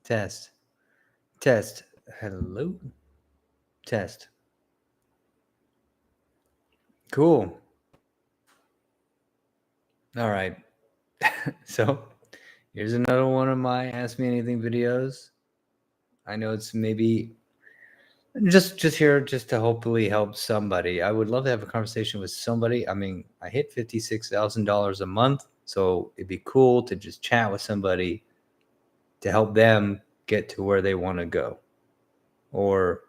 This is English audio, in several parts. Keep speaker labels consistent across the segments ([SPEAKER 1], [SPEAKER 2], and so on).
[SPEAKER 1] Test. Test. Hello. Test. Cool. All right. So here's another one of my Ask Me Anything videos. I know it's maybe just here just to hopefully help somebody. I would love to have a conversation with somebody. I mean, I hit $56,000 a month, so it'd be cool to just chat with somebody to help them get to where they want to go, or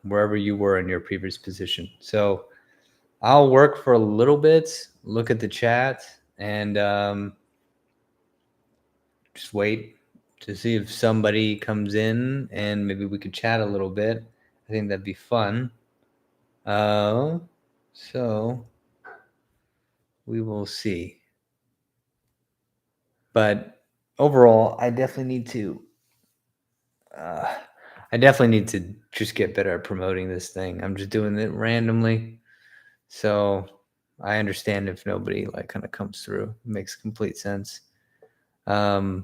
[SPEAKER 1] wherever you were in your previous position. So I'll work for a little bit, look at the chat, and just wait to see if somebody comes in, and maybe we could chat a little bit. I think that'd be fun. So we will see. But overall, I definitely need to. I definitely need to just get better at promoting this thing. I'm just doing it randomly, so I understand if nobody like kind of comes through. It makes complete sense. But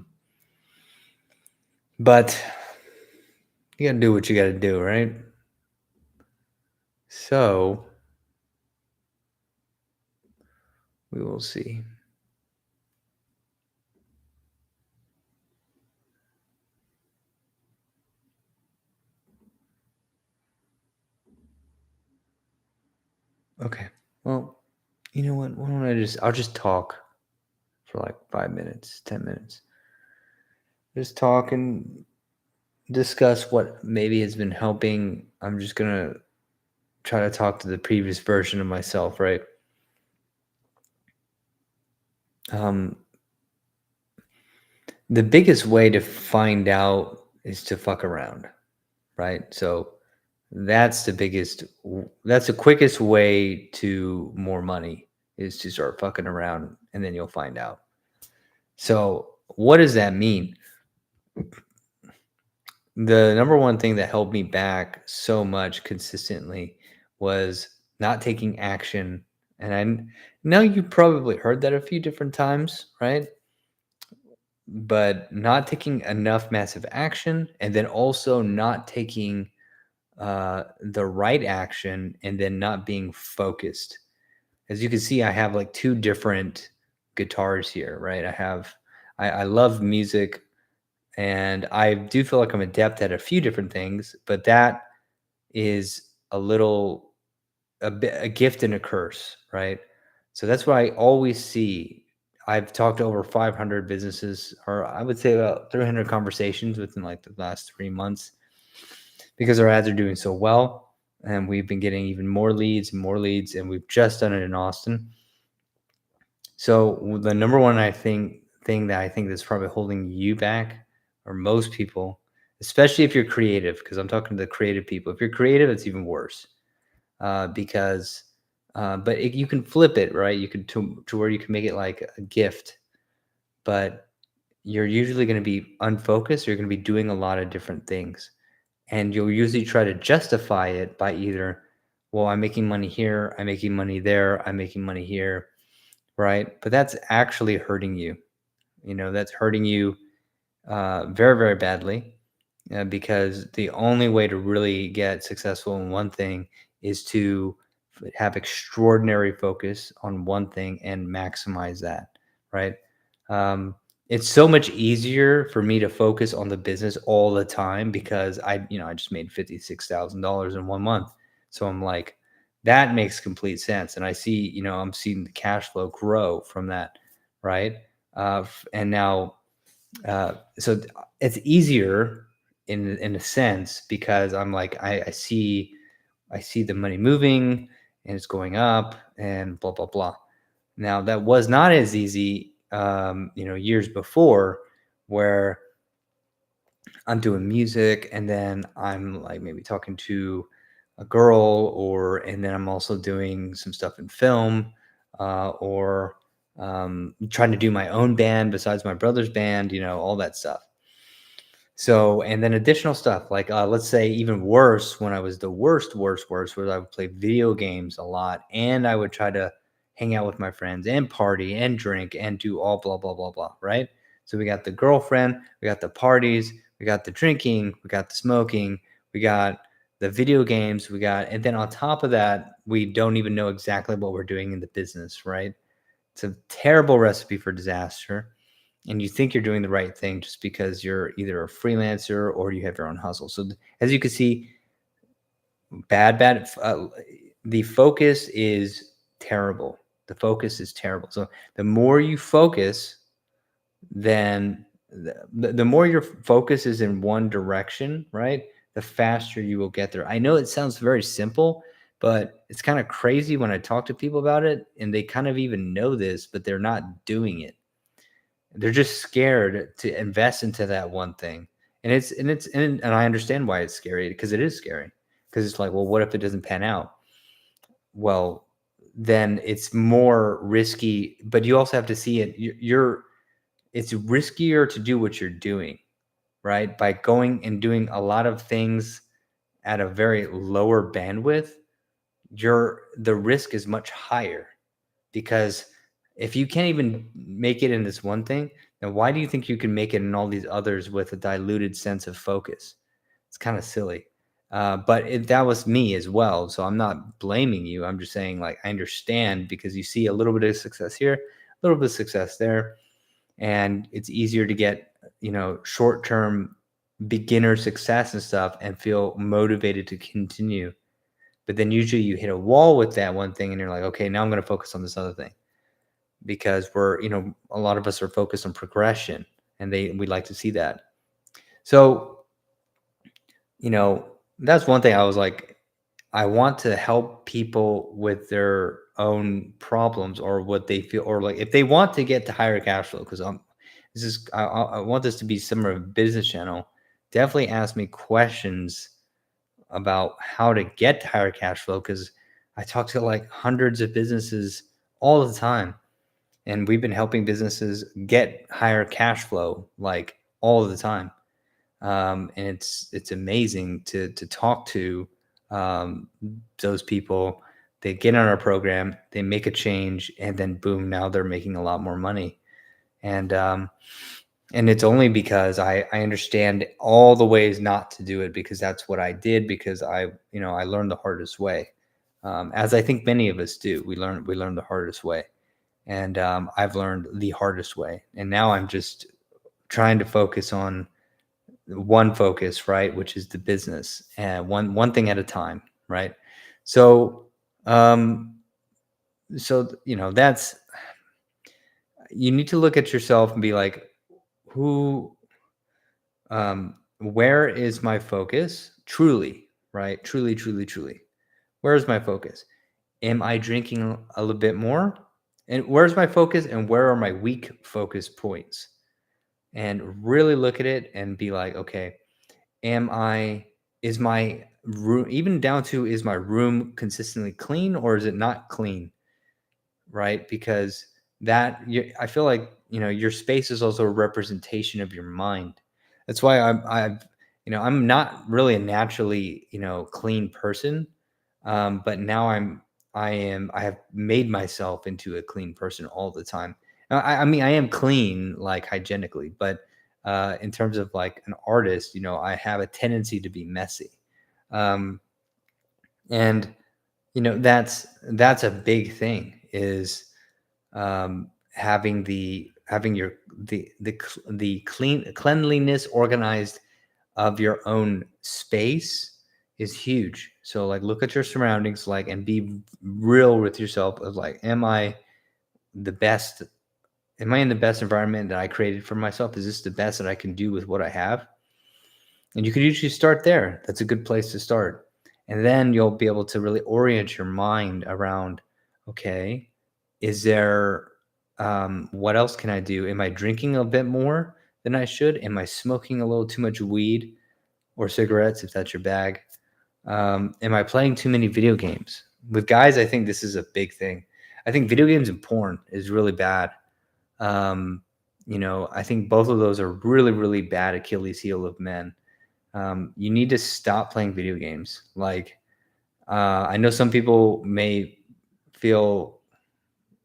[SPEAKER 1] you gotta do what you gotta do, right? So we will see. Okay. Well, you know what? Why don't I'll just talk for like 5 minutes, 10 minutes. Just talk and discuss what maybe has been helping. I'm just gonna try to talk to the previous version of myself, right? Um, the biggest way to find out is to fuck around, right? So that's that's the quickest way to more money is to start fucking around, and then you'll find out. So what does that mean? The number one thing that held me back so much consistently was not taking action. And I know you probably heard that a few different times, right? But not taking enough massive action, and then also not taking the right action, and then not being focused. As you can see, I have like two different guitars here, right? I love music, and I do feel like I'm adept at a few different things, but that is a gift and a curse, right? So that's what I always see. I've talked to over 500 businesses, or I would say about 300 conversations within like the last 3 months, because our ads are doing so well, and we've been getting even more leads and more leads, and we've just done it in Austin. So the number one thing that I think that's probably holding you back, or most people, especially if you're creative, because I'm talking to the creative people. If you're creative, it's even worse, because but you can flip it, right? You can to where you can make it like a gift, but you're usually going to be unfocused. You're going to be doing a lot of different things, and you'll usually try to justify it by either, well, I'm making money here, I'm making money there, I'm making money here, right? But that's actually hurting you. That's hurting you very, very badly, because the only way to really get successful in one thing is to have extraordinary focus on one thing and maximize that, right? It's so much easier for me to focus on the business all the time, because I just made $56,000 in 1 month. So I'm like, that makes complete sense. And I see, I'm seeing the cash flow grow from that, right? And now, so it's easier in a sense, because I'm like, I see the money moving, and it's going up, and blah blah blah. Now that was not as easy, years before, where I'm doing music, and then I'm like maybe talking to a girl, and then I'm also doing some stuff in film, or trying to do my own band besides my brother's band, all that stuff. So, and then additional stuff like, let's say even worse, when I was the worst, where I would play video games a lot, and I would try to hang out with my friends and party and drink and do all blah, blah, blah, blah. Right. So we got the girlfriend, we got the parties, we got the drinking, we got the smoking, we got the video games, and then on top of that, we don't even know exactly what we're doing in the business, right? It's a terrible recipe for disaster. And you think you're doing the right thing just because you're either a freelancer or you have your own hustle. So as you can see, the focus is terrible. The focus is terrible. So the more you focus, then the more your focus is in one direction, right? The faster you will get there. I know it sounds very simple, but it's kind of crazy when I talk to people about it and they kind of even know this, but they're not doing it. They're just scared to invest into that one thing. And I understand why it's scary, because it is scary. Because it's like, well, what if it doesn't pan out? Well, then it's more risky, but you also have to see it. It's riskier to do what you're doing, right? By going and doing a lot of things at a very lower bandwidth, the risk is much higher, because if you can't even make it in this one thing, then why do you think you can make it in all these others with a diluted sense of focus? It's kind of silly. That was me as well. So I'm not blaming you. I'm just saying, like, I understand, because you see a little bit of success here, a little bit of success there, and it's easier to get, short-term beginner success and stuff and feel motivated to continue. But then usually you hit a wall with that one thing and you're like, okay, now I'm going to focus on this other thing, because a lot of us are focused on progression, and we'd like to see that. So, that's one thing I was like, I want to help people with their own problems, or what they feel, or like if they want to get to higher cash flow, because I want this to be some of a business channel. Definitely ask me questions about how to get to higher cash flow, because I talk to like hundreds of businesses all the time, and we've been helping businesses get higher cash flow like all the time. And it's amazing to talk to those people. They get on our program, they make a change, and then boom, now they're making a lot more money. And it's only because I understand all the ways not to do it, because that's what I did, because I learned the hardest way. As I think many of us do, we learn the hardest way. And I've learned the hardest way. And now I'm just trying to focus on one focus, right? Which is the business, and one thing at a time, right? So, um, that's, you need to look at yourself and be like, who, where is my focus? Truly, right? Truly, truly, truly. Where is my focus? Am I drinking a little bit more? And where's my focus? And where are my weak focus points? And really look at it and be like, okay, am I, is my room, even down to, is my room consistently clean, or is it not clean? Right? Because I feel like, your space is also a representation of your mind. That's why I'm not really a naturally, clean person. But now I have made myself into a clean person all the time. I mean, I am clean, like, hygienically, but in terms of like an artist, I have a tendency to be messy. Um, and that's a big thing, is having the cleanliness organized of your own space is huge. So, like, look at your surroundings, like, and be real with yourself of like, the best am I in the best environment that I created for myself? Is this the best that I can do with what I have? And you could usually start there. That's a good place to start. And then you'll be able to really orient your mind around, okay, is there, what else can I do? Am I drinking a bit more than I should? Am I smoking a little too much weed or cigarettes, if that's your bag? Am I playing too many video games? With guys, I think this is a big thing. I think video games and porn is really bad. I think both of those are really, really bad Achilles heel of men. You need to stop playing video games. Like, I know some people may feel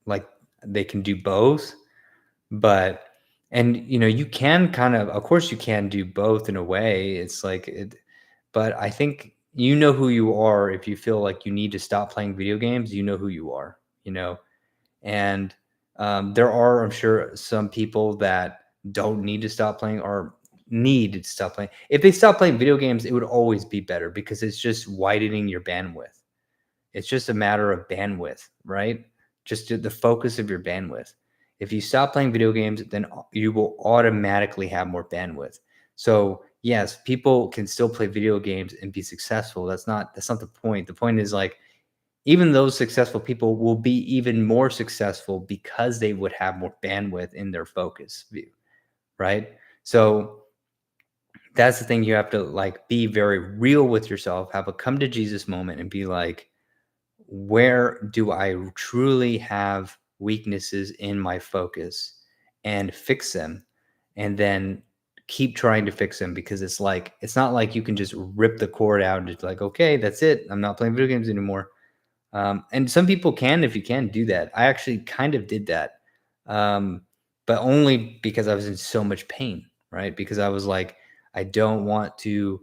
[SPEAKER 1] like they can do both, but And, you can of course, you can do both in a way. It's like but I think you know who you are if you feel like you need to stop playing video games, you know who you are, you know? And there are, I'm sure, some people that don't need to stop playing or need to stop playing. If they stop playing video games, it would always be better because it's just widening your bandwidth. It's just a matter of bandwidth, right? Just the focus of your bandwidth. If you stop playing video games, then you will automatically have more bandwidth. So yes, people can still play video games and be successful. That's not the point. The point is like even those successful people will be even more successful because they would have more bandwidth in their focus view, right? So that's the thing, you have to like be very real with yourself, have a come to Jesus moment and be like, where do I truly have weaknesses in my focus and fix them, and then keep trying to fix them, because it's not like you can just rip the cord out and just like, okay, that's it, I'm not playing video games anymore. And some people can, if you can do that. I actually kind of did that, um, but only because I was in so much pain, right? Because I was like, I don't want to,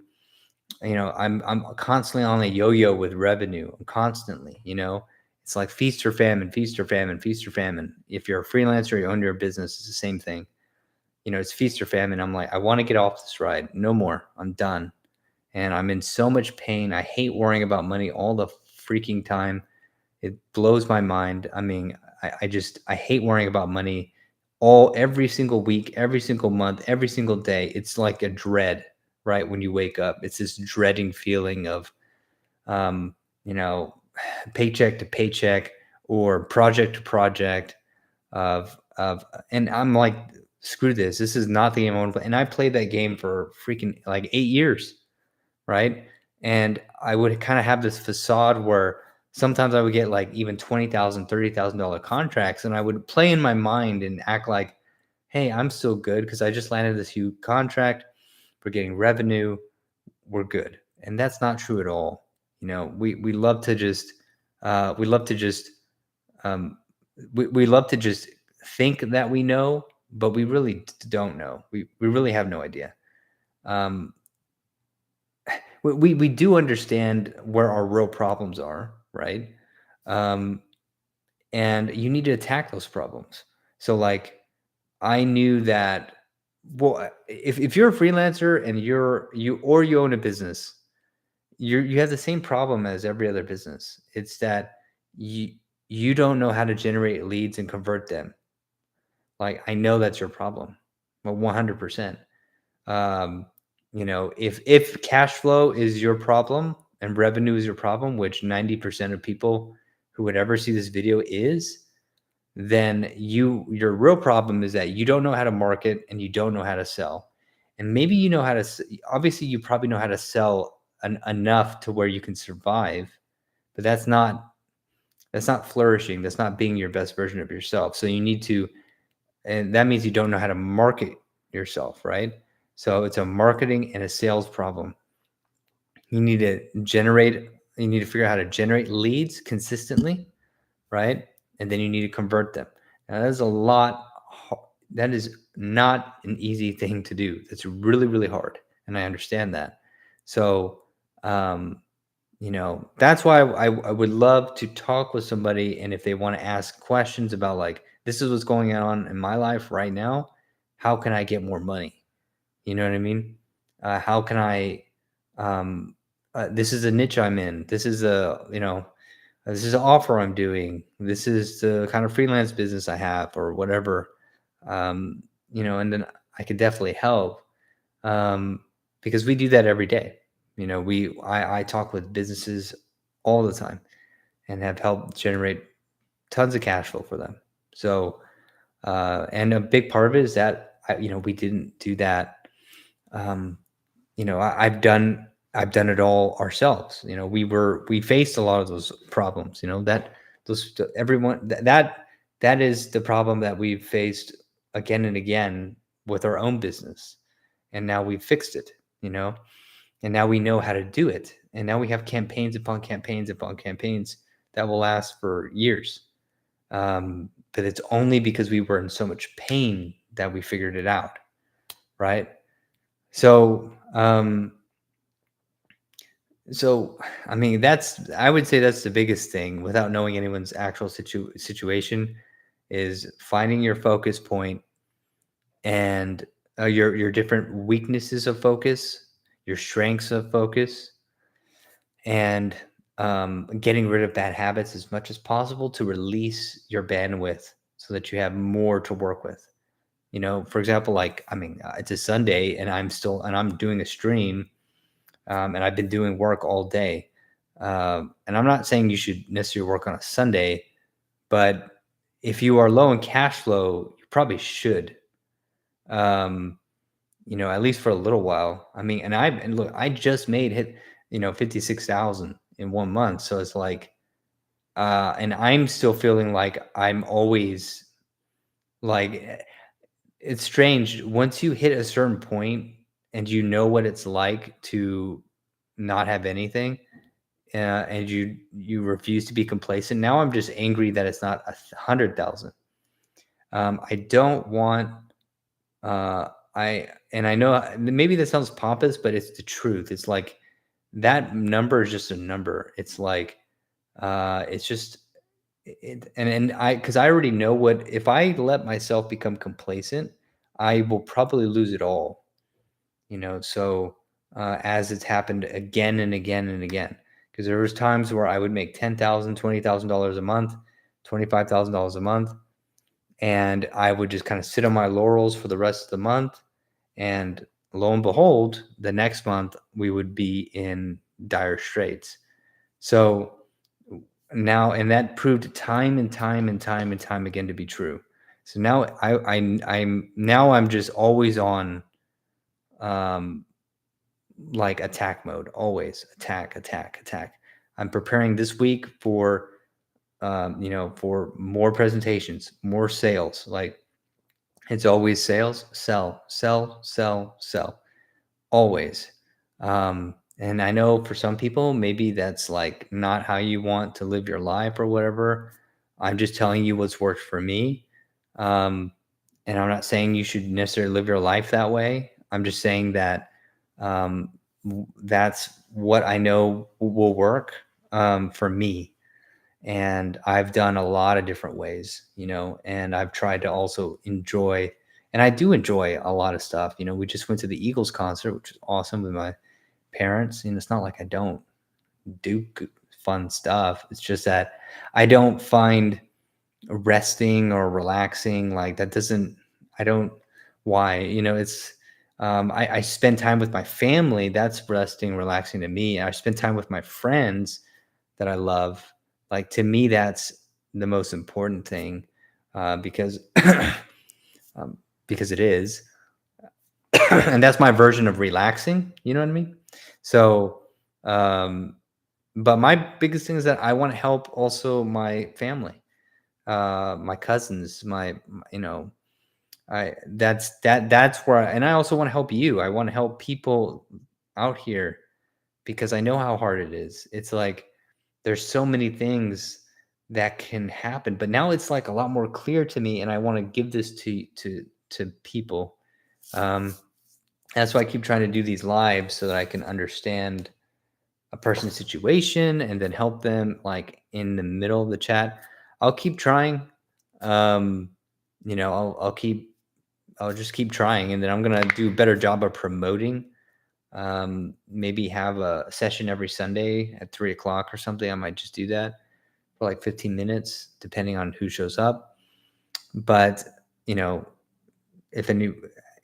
[SPEAKER 1] I'm constantly on a yo-yo with revenue. I'm constantly, it's like feast or famine, feast or famine, feast or famine. If you're a freelancer, you own your business, it's the same thing. It's feast or famine. I'm like, I want to get off this ride. No more. I'm done. And I'm in so much pain. I hate worrying about money all the freaking time. It blows my mind. I mean, I hate worrying about money every single week, every single month, every single day. It's like a dread, right? When you wake up, it's this dreading feeling of, um, you know, paycheck to paycheck or project to project and I'm like, screw this. This is not the game I want to play. And I played that game for freaking like 8 years, right? And I would kind of have this facade where sometimes I would get like even $20,000, $30,000 contracts, and I would play in my mind and act like, hey, I'm still good because I just landed this huge contract. We're getting revenue. We're good. And that's not true at all. We love to just we love to just um, we love to just think that we know, but we really don't know. We really have no idea. Um, we do understand where our real problems are, right? Um, and you need to attack those problems. So, like, I knew that. Well, if you're a freelancer and you own a business, you have the same problem as every other business. It's that you you don't know how to generate leads and convert them. Like, I know that's your problem, well, 100%. Um, if cash flow is your problem and revenue is your problem, which 90% of people who would ever see this video is, then your real problem is that you don't know how to market and you don't know how to sell. And maybe you know how to obviously you probably know how to sell enough to where you can survive, but that's not flourishing. That's not being your best version of yourself. So you need to, and that means you don't know how to market yourself, right? So it's a marketing and a sales problem. You need to figure out how to generate leads consistently, right? And then you need to convert them. Now, that is a lot. That is not an easy thing to do. That's really, really hard. And I understand that. So, um, that's why I would love to talk with somebody. And if they want to ask questions about, like, this is what's going on in my life right now, how can I get more money? You know what I mean? How can I, this is a niche I'm in. This is an offer I'm doing. This is the kind of freelance business I have or whatever. And then I could definitely help, um, because we do that every day. I talk with businesses all the time and have helped generate tons of cash flow for them. So, and a big part of it is that we didn't do that. Um, I've done it all ourselves. We faced a lot of those problems. That those everyone that is the problem that we've faced again and again with our own business, and now we've fixed it. And now we know how to do it, and now we have campaigns upon campaigns upon campaigns that will last for years. But it's only because we were in so much pain that we figured it out, right? So, so I mean, I would say that's the biggest thing without knowing anyone's actual situation is finding your focus point and your different weaknesses of focus, your strengths of focus, and getting rid of bad habits as much as possible to release your bandwidth so that you have more to work with. For example, like, I mean, it's a Sunday and I'm doing a stream, and I've been doing work all day. And I'm not saying you should necessarily work on a Sunday, but if you are low in cash flow, you probably should. Um, at least for a little while. I mean, and look, I just made hit, 56,000 in 1 month. So it's like, and I'm still feeling like I'm always like, it's strange. Once you hit a certain point and you know what it's like to not have anything, and you refuse to be complacent. Now I'm just angry that it's not 100,000. I don't want, I know maybe that sounds pompous, but it's the truth. It's like that number is just a number. It's like, it's just, and because I already know what, if I let myself become complacent, I will probably lose it all, so, as it's happened again and again and again, because there was times where I would make $10,000, $20,000 a month, $25,000 a month, and I would just kind of sit on my laurels for the rest of the month. And lo and behold, the next month we would be in dire straits. So now, and that proved time and time and time and time again to be true. So now I'm just always on, like, attack mode, always attack, attack, attack. I'm preparing this week for, for more presentations, more sales. Like, it's always sales, sell, sell, sell, sell, always. And I know for some people, maybe that's like not how you want to live your life or whatever. I'm just telling you what's worked for me. Um, and I'm not saying you should necessarily live your life that way. I'm just saying that, um, that's what I know will work, for me. And I've done a lot of different ways, and I've tried to also enjoy, and I do enjoy a lot of stuff. We just went to the Eagles concert, which is awesome with my parents. It's not like I don't do fun stuff. It's just that I don't find resting or relaxing like that doesn't, I don't, why, it's, I spend time with my family. That's resting, relaxing to me. I spend time with my friends that I love. Like, to me, that's the most important thing, because, um, because it is, and that's my version of relaxing. You know what I mean? So, um, but my biggest thing is that I want to help also my family, my cousins, that's where and I also want to help you. I want to help people out here because I know how hard it is. It's like there's so many things that can happen, but now it's like a lot more clear to me, and I want to give this to people. Um, that's why I keep trying to do these lives so that I can understand a person's situation and then help them, like, in the middle of the chat. I'll keep trying. Um, I'll just keep trying, and then I'm gonna do a better job of promoting. Maybe have a session every Sunday at 3 o'clock or something. I might just do that for like 15 minutes, depending on who shows up. But, you know, if any,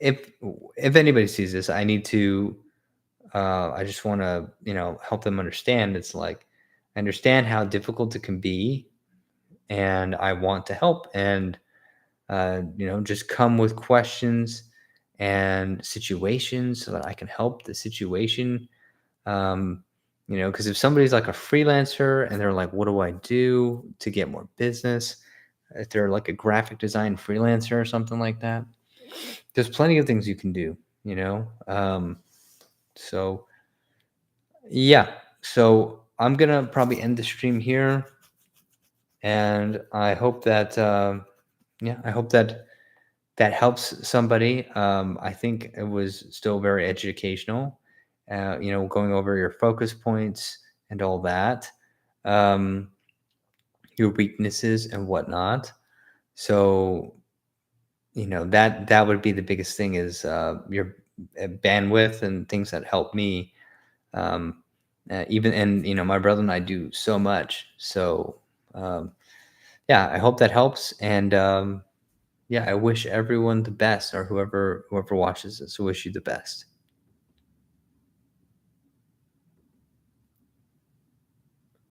[SPEAKER 1] if anybody sees this, I need to, I just want to, help them understand. It's like, I understand how difficult it can be, and I want to help. And, just come with questions and situations so that I can help the situation. Um, because if somebody's like a freelancer and they're like, what do I do to get more business? If they're like a graphic design freelancer or something like that, there's plenty of things you can do, you know? So yeah, so I'm gonna probably end the stream here, and I hope that, I hope that that helps somebody. I think it was still very educational, going over your focus points and all that, um, your weaknesses and whatnot. So, that would be the biggest thing is your bandwidth and things that help me. Um, even and my brother and I do so much. So, um, yeah, I hope that helps. And yeah, I wish everyone the best, or whoever watches this, I wish you the best.